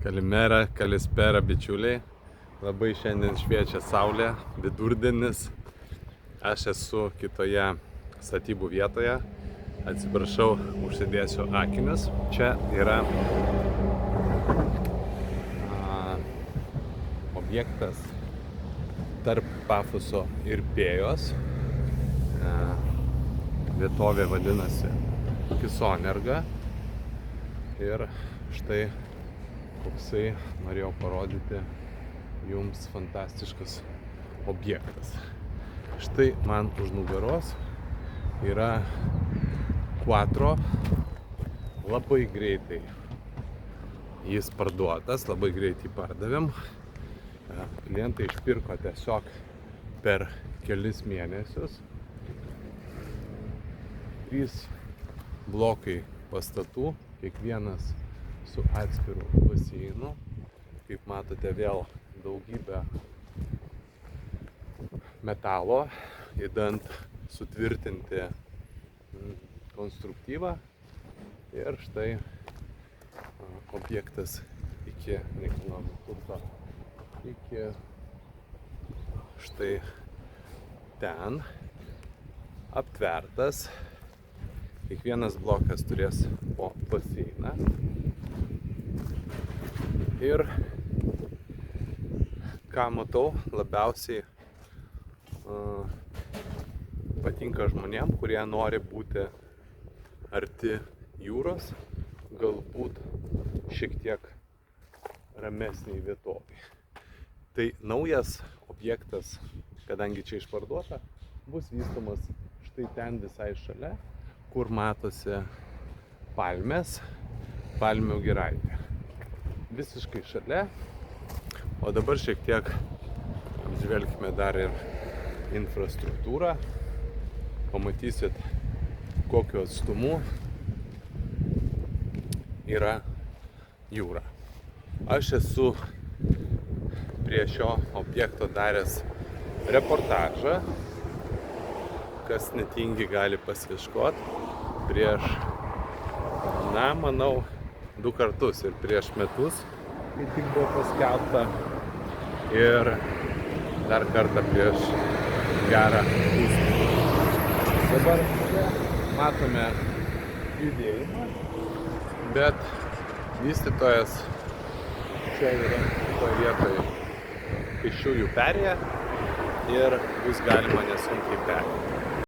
Kalimera, kalispera bičiuliai. Labai šiandien šviečia saulė, vidurdienis. Aš esu kitoje statybų vietoje. Atsiprašau, užsidėsiu akinius. Čia yra objektas tarp Pafoso ir Pėjos. Vietovė vadinasi Kisonerga. Ir štai koksai norėjau parodyti jums fantastiškas objektas. Štai man už nugaros yra Quattro. Labai greitai jis parduotas, labai greitai pardavėm. Klientai išpirko tiesiog per kelis mėnesius. 3 blokai pastatų, kiekvienas su atskiru baseinu. Kaip matote, vėl daugybė metalo, įdant sutvirtinti konstruktyvą. Ir štai objektas iki nekilnojamo turto, iki štai ten aptvertas. Kiekvienas blokas turės po baseiną. Ir ką matau, labiausiai patinka žmonėm, kurie nori būti arti jūros, galbūt šiek tiek ramesniai vietovai. Tai naujas objektas, kadangi čia išparduota, bus vystomas štai ten visai šalia, kur matosi palmės, palmių giraitė. Visiškai šalia. O dabar šiek tiek apžvelgime dar ir infrastruktūrą. Pamatysit, kokiu atstumu yra jūra. Aš esu prie šio objekto daręs reportažą. Kas netingi gali pasiieškoti. Prieš, manau, 2 kartus ir prieš metus, kai tik buvo paskelbta, ir dar kartą prieš gerą pusmetį. Dabar matome judėjimą, bet vystytojas čia yra šitoje vietoje pėsčiųjų perėja ir bus galima nesunkiai perėti.